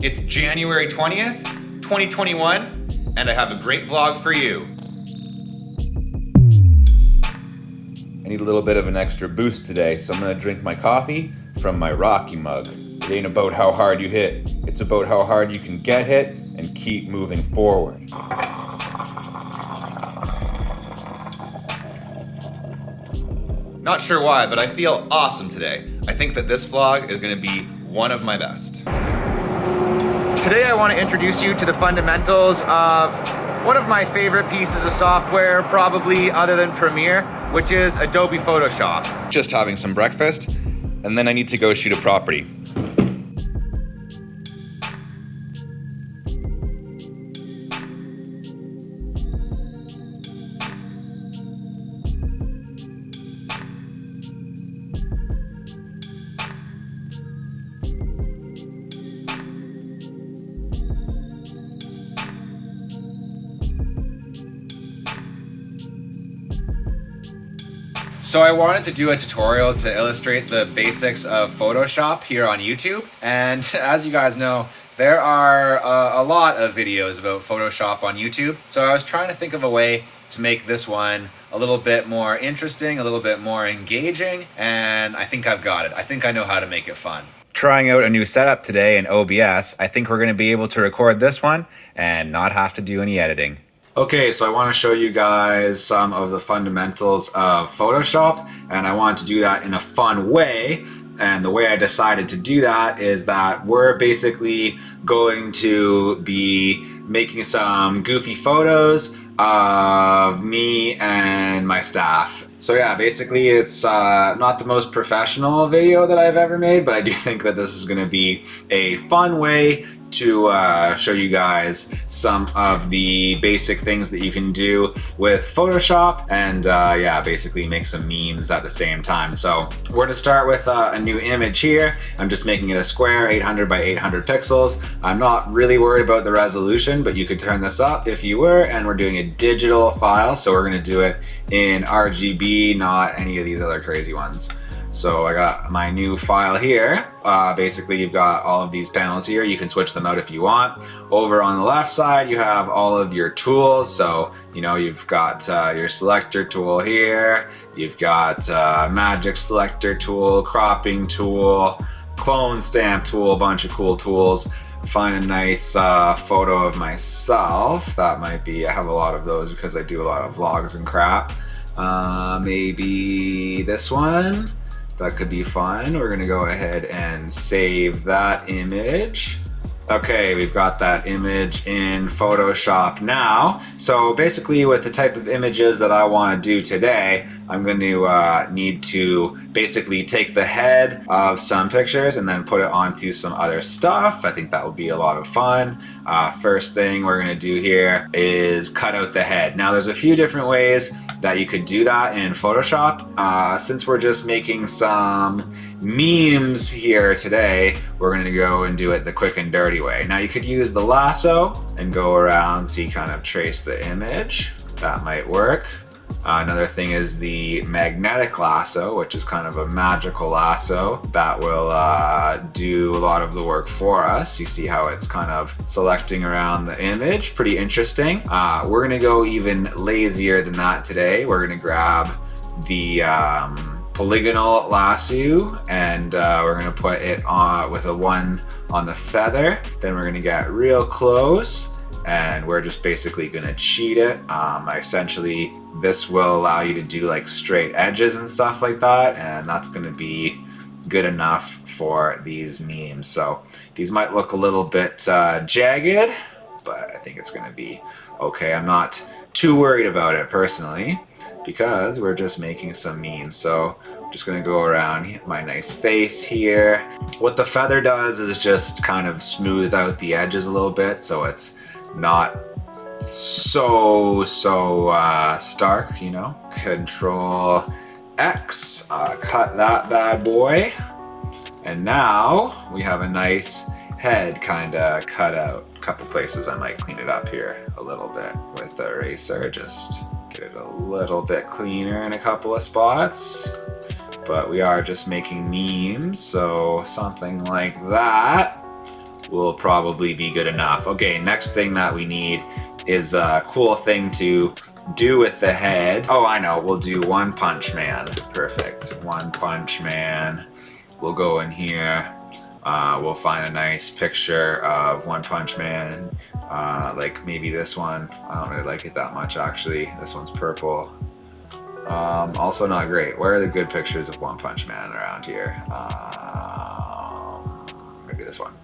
It's January 20th, 2021, and I have a great vlog for you. I need a little bit of an extra boost today, so I'm gonna drink my coffee from my Rocky mug. It ain't about how hard you hit, it's about how hard you can get hit and keep moving forward. Not sure why, but I feel awesome today. I think that this vlog is gonna be one of my best. Today I want to introduce you to the fundamentals of one of my favorite pieces of software, probably other than Premiere, which is Adobe Photoshop. Just having some breakfast, and then I need to go shoot a property. So I wanted to do a tutorial to illustrate the basics of Photoshop here on YouTube. And as you guys know, there are a lot of videos about Photoshop on YouTube. So I was trying to think of a way to make this one a little bit more interesting, a little bit more engaging, and I think I've got it. I think I know how to make it fun. Trying out a new setup today in OBS, I think we're gonna be able to record this one and not have to do any editing. Okay, so I want to show you guys some of the fundamentals of Photoshop, and I want to do that in a fun way. And the way I decided to do that is that we're basically going to be making some goofy photos of me and my staff. So yeah, basically it's not the most professional video that I've ever made, but I do think that this is going to be a fun way to show you guys some of the basic things that you can do with Photoshop, and yeah, basically make some memes at the same time. So we're gonna start with a new image here. I'm just making it a square, 800 by 800 pixels. I'm not really worried about the resolution, but you could turn this up if you were, and we're doing a digital file, so we're gonna do it in RGB, not any of these other crazy ones. So I got my new file here. Basically, you've got all of these panels here. You can switch them out if you want. Over on the left side, you have all of your tools. So, you know, you've got your selector tool here. You've got magic selector tool, cropping tool, clone stamp tool, a bunch of cool tools. Find a nice photo of myself. That might be, I have a lot of those because I do a lot of vlogs and crap. Maybe this one. That could be fun. We're gonna go ahead and save that image. Okay, we've got that image in Photoshop now. So basically with the type of images that I wanna do today, I'm going to need to basically take the head of some pictures and then put it onto some other stuff. I think that would be a lot of fun. First thing we're going to do here is cut out the head. Now there's a few different ways that you could do that in Photoshop. Since we're just making some memes here today, we're going to go and do it the quick and dirty way. Now you could use the lasso and go around, see, kind of trace the image. That might work. Another thing is the magnetic lasso, which is kind of a magical lasso that will do a lot of the work for us. You see how it's kind of selecting around the image. Pretty interesting. We're gonna go even lazier than that today. We're gonna grab the polygonal lasso, and we're gonna put it on with a 1 on the feather. Then we're gonna get real close, and we're just basically gonna cheat it. Essentially, this will allow you to do like straight edges and stuff like that, and that's gonna be good enough for these memes. So these might look a little bit jagged, but I think it's gonna be okay. I'm not too worried about it personally, because we're just making some memes. So I'm just gonna go around my nice face here. What the feather does is just kind of smooth out the edges a little bit, so it's not so stark, you know. Control X, cut that bad boy, and now we have a nice head kind of cut out. A couple places I might clean it up here a little bit with the eraser, just get it a little bit cleaner in a couple of spots. But we are just making memes, so something like that will probably be good enough. Okay, next thing that we need is a cool thing to do with the head. Oh, I know, we'll do One Punch Man. Perfect, One Punch Man. We'll go in here. We'll find a nice picture of One Punch Man. Like maybe this one. I don't really like it that much actually. This one's purple. Also not great. Where are the good pictures of One Punch Man around here? Maybe this one.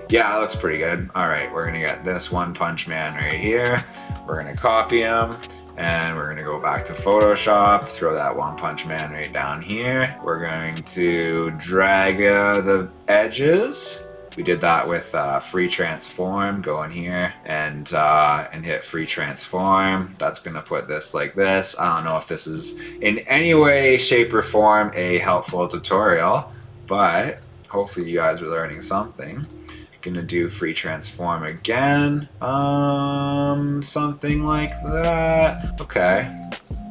Yeah, that looks pretty good. All right, we're gonna get this One Punch Man right here. We're gonna copy him and we're gonna go back to Photoshop, throw that One Punch Man right down here. We're going to drag the edges. We did that with free transform. Go in here and hit free transform. That's gonna put this like this. I don't know if this is in any way, shape, or form a helpful tutorial, but hopefully you guys are learning something. Gonna do free transform again. Something like that. Okay,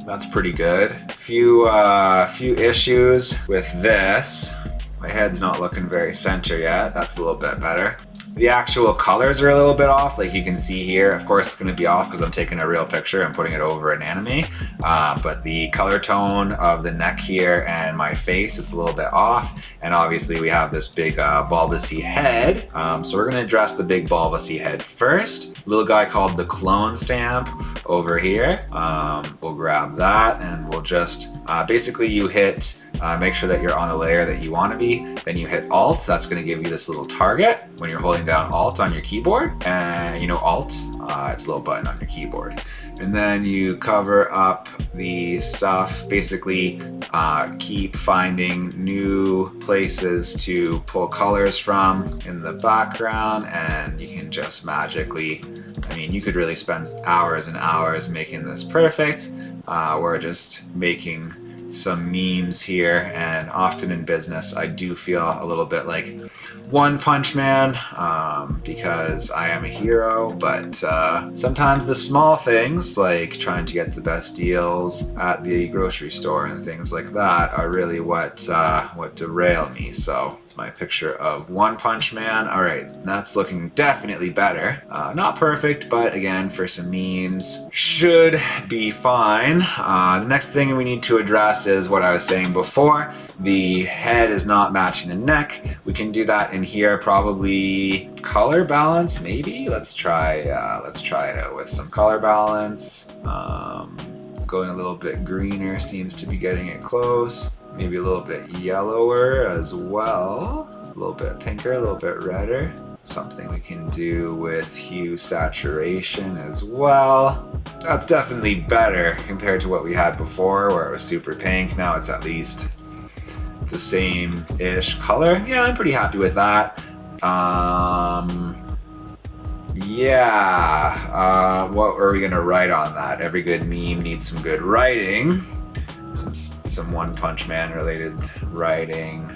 that's pretty good. Few issues with this. My head's not looking very center yet. That's a little bit better. The actual colors are a little bit off, like you can see here. Of course, it's going to be off because I'm taking a real picture and putting it over an anime. But the color tone of the neck here and my face, it's a little bit off. And obviously, we have this big bulbousy head. So we're going to address the big bulbousy head first. Little guy called the clone stamp over here. We'll grab that and we'll just basically you hit. Make sure that you're on the layer that you want to be. Then you hit Alt. That's going to give you this little target when you're holding down Alt on your keyboard. And you know Alt, it's a little button on your keyboard. And then you cover up the stuff. Basically, keep finding new places to pull colors from in the background, and you can just magically. I mean, you could really spend hours and hours making this perfect. We're just making some memes here, and often in business I do feel a little bit like One Punch Man because I am a hero, but sometimes the small things like trying to get the best deals at the grocery store and things like that are really what derail me. So it's my picture of One Punch Man. All right, that's looking definitely better. Not perfect, but again, for some memes should be fine. The next thing we need to address is what I was saying before. The head is not matching the neck. We can do that in here, probably color balance, maybe. Let's try it out with some color balance. Going a little bit greener seems to be getting it close. Maybe a little bit yellower as well. A little bit pinker, a little bit redder. Something we can do with hue saturation as well. That's definitely better compared to what we had before where it was super pink. Now it's at least the same-ish color. Yeah, I'm pretty happy with that. What are we gonna write on that? Every good meme needs some good writing. Some One Punch Man related writing.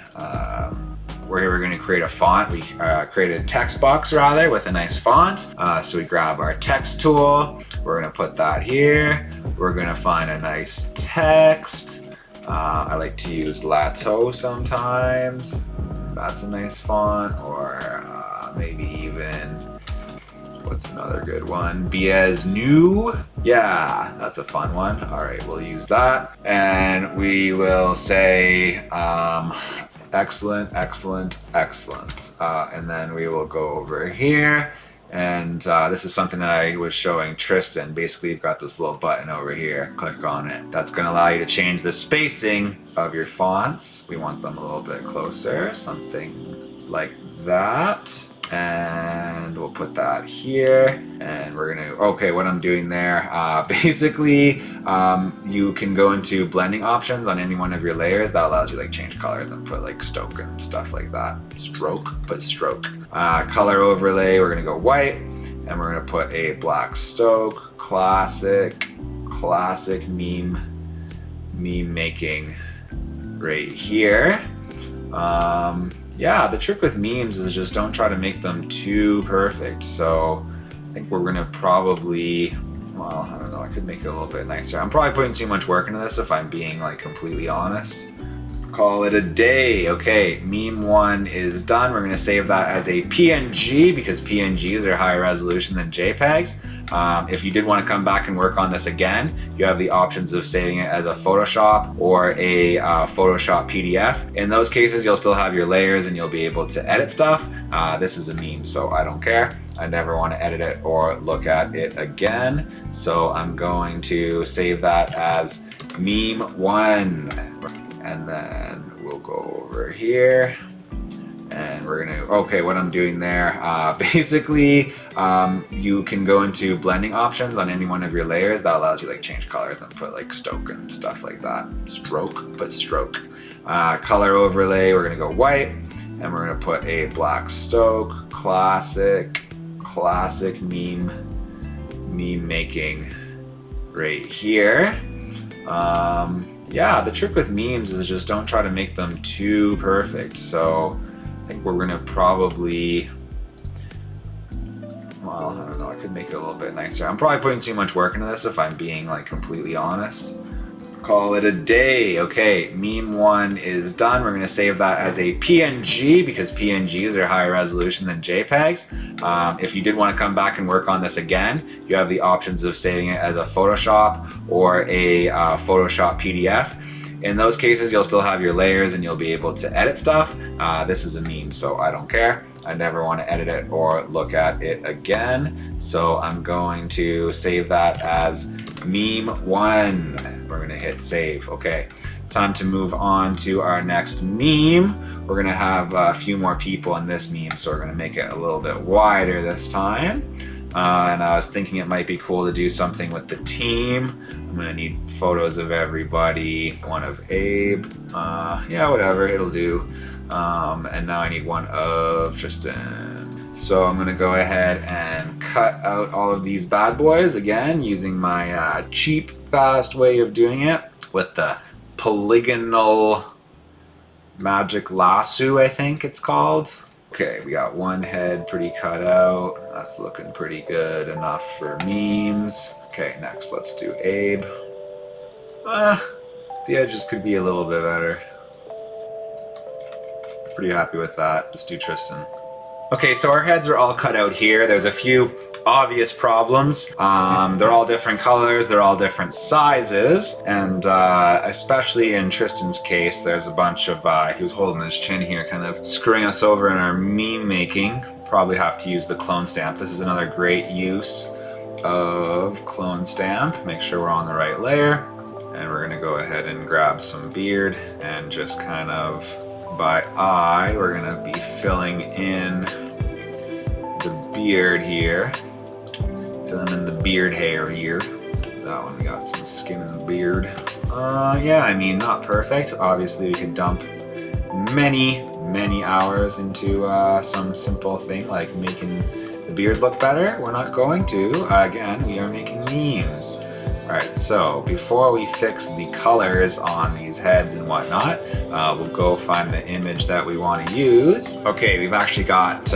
We're going to create a font. We created a text box rather with a nice font. So we grab our text tool. We're going to put that here. We're going to find a nice text. I like to use Lato sometimes. That's a nice font. Or maybe even, what's another good one? Bienvenue. Yeah, that's a fun one. All right, we'll use that. And we will say, excellent, excellent, excellent. And then we will go over here. And this is something that I was showing Tristan. Basically, you've got this little button over here. Click on it. That's going to allow you to change the spacing of your fonts. We want them a little bit closer, something like that. And we'll put that here, and we're gonna, okay, what I'm doing there, basically, you can go into blending options on any one of your layers. That allows you like change colors and put like stroke and stuff like that. Put stroke. Color overlay, we're gonna go white, and we're gonna put a black stroke. Classic meme making right here. Yeah, the trick with memes is just don't try to make them too perfect. So I think we're gonna probably, well, I don't know, I could make it a little bit nicer. I'm probably putting too much work into this if I'm being like completely honest. Call it a day. Okay, meme 1 is done. We're gonna save that as a PNG because PNGs are higher resolution than JPEGs. If you did want to come back and work on this again, you have the options of saving it as a Photoshop or a Photoshop PDF. In those cases, you'll still have your layers and you'll be able to edit stuff. This is a meme, so I don't care. I never want to edit it or look at it again. So I'm going to save that as meme 1. And then we'll go over here. And we're gonna, okay, what I'm doing there, basically, you can go into blending options on any one of your layers. That allows you like change colors and put like stoke and stuff like that. Put stroke. Color overlay, we're gonna go white, and we're gonna put a black stoke, classic meme making right here. Yeah, the trick with memes is just don't try to make them too perfect. So I think we're gonna probably, well, I don't know, I could make it a little bit nicer. I'm probably putting too much work into this if I'm being like completely honest. Call it a day. Okay, meme 1 is done. We're gonna save that as a PNG because PNGs are higher resolution than JPEGs. If you did want to come back and work on this again, you have the options of saving it as a Photoshop or a Photoshop PDF. In those cases, you'll still have your layers and you'll be able to edit stuff. This is a meme, so I don't care. I never want to edit it or look at it again. So I'm going to save that as meme 1. We're gonna hit save. Okay, time to move on to our next meme. We're gonna have a few more people in this meme, so we're gonna make it a little bit wider this time. And I was thinking it might be cool to do something with the team. I'm gonna need photos of everybody. One of Abe, yeah, whatever, it'll do. And now I need one of Tristan. So I'm gonna go ahead and cut out all of these bad boys again using my cheap, fast way of doing it with the polygonal magic lasso, I think it's called. Okay, we got one head pretty cut out. That's looking pretty good enough for memes. Okay, next let's do Abe. The edges could be a little bit better. Pretty happy with that. Let's do Tristan. Okay, so our heads are all cut out here. There's a few obvious problems. They're all different colors, they're all different sizes, and especially in Tristan's case, there's a bunch of, he was holding his chin here, kind of screwing us over in our meme making. Probably have to use the clone stamp. This is another great use of clone stamp. Make sure we're on the right layer, and we're gonna go ahead and grab some beard and just kind of by eye, we're gonna be filling in the beard here. Filling in the beard hair here. That one, we got some skin in the beard. Yeah, I mean, not perfect. Obviously, we could dump many hours into some simple thing like making the beard look better. We're not going to. Again, we are making memes. Alright, so before we fix the colors on these heads and whatnot, we'll go find the image that we want to use. Okay, we've actually got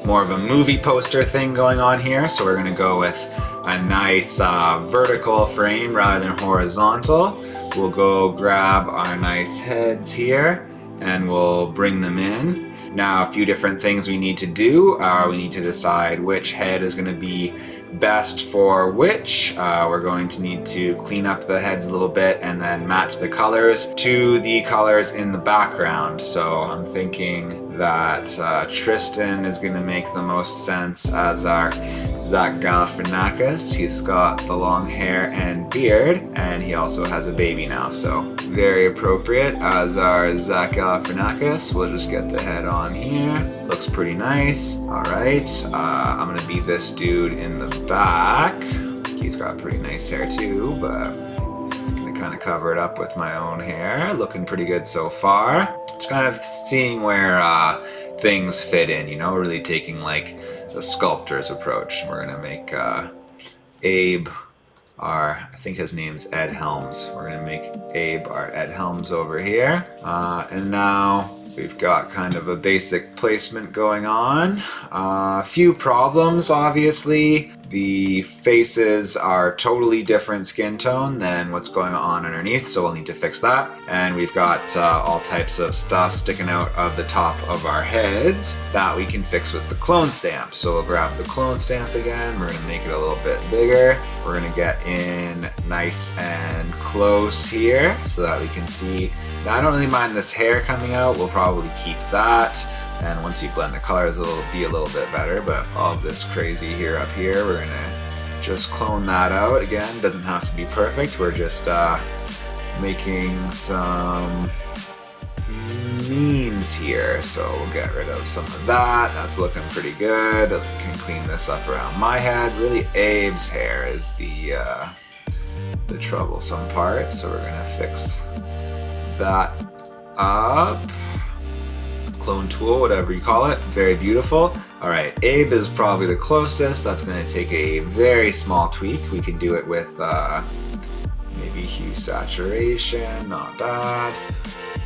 more of a movie poster thing going on here, so we're going to go with a nice vertical frame rather than horizontal. We'll go grab our nice heads here and we'll bring them in. Now, a few different things we need to do. We need to decide which head is going to be best for which. We're going to need to clean up the heads a little bit and then match the colors to the colors in the background. So I'm thinking that Tristan is going to make the most sense as our Zach Galifianakis. He's got the long hair and beard, and he also has a baby now, so very appropriate as our Zach Galifianakis. We'll just get the head on here. Looks pretty nice. All right, I'm gonna be this dude in the back. He's got pretty nice hair too, but I'm gonna kind of cover it up with my own hair. Looking pretty good so far. Just kind of seeing where things fit in, you know, really taking like the sculptor's approach. We're gonna make Abe our, I think his name's Ed Helms. We're gonna make Abe our Ed Helms over here. And now We've got kind of a basic placement going on. A few problems, obviously. The faces are totally different skin tone than what's going on underneath, so we'll need to fix that. And we've got all types of stuff sticking out of the top of our heads that we can fix with the clone stamp. So we'll grab the clone stamp again. We're gonna make it a little bit bigger. We're gonna get in nice and close here so that we can see. Now I don't really mind this hair coming out. We'll probably keep that. And once you blend the colors, it'll be a little bit better, but all of this crazy here up here, we're gonna just clone that out. Again, doesn't have to be perfect. We're just making some memes here. So we'll get rid of some of that. That's looking pretty good. I can clean this up around my head. Really, Abe's hair is the troublesome part. So we're gonna fix that up. Clone tool, whatever you call it. Very beautiful. All right, Abe is probably the closest. That's going to take a very small tweak. We can do it with maybe hue saturation, not bad.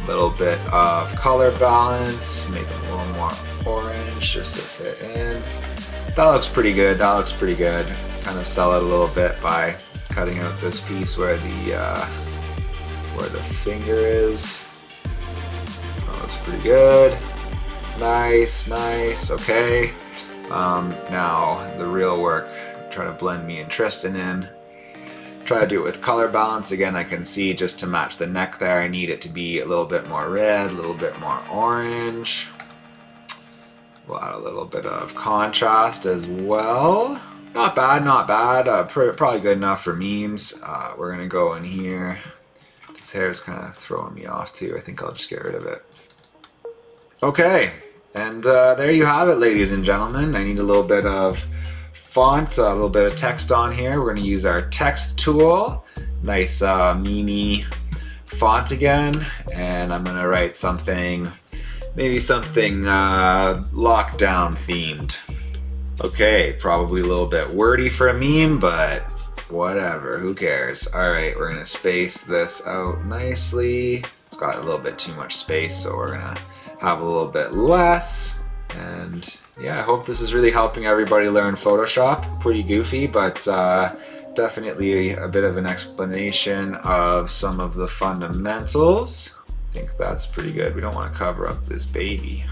A little bit of color balance, make it a little more orange just to fit in. That looks pretty good. That looks pretty good. Kind of sell it a little bit by cutting out this piece where the finger is. That looks pretty good. Nice, nice, okay. Now the real work, try to blend me and Tristan in. Try to do it with color balance. Again, I can see just to match the neck there, I need it to be a little bit more red, a little bit more orange. We'll add a little bit of contrast as well. Not bad, not bad. Probably good enough for memes. We're gonna go in here. This hair is kind of throwing me off too. I think I'll just get rid of it. Okay. And there you have it, ladies and gentlemen. I need a little bit of font, a little bit of text on here. We're going to use our text tool. Nice mini font again. And I'm going to write something, maybe something lockdown themed. Okay, probably a little bit wordy for a meme, but whatever, who cares? All right, we're going to space this out nicely. It's got a little bit too much space, so we're going to have a little bit less. And yeah, I hope this is really helping everybody learn Photoshop. Pretty goofy, but definitely a bit of an explanation of some of the fundamentals. I think that's pretty good. We don't want to cover up this baby.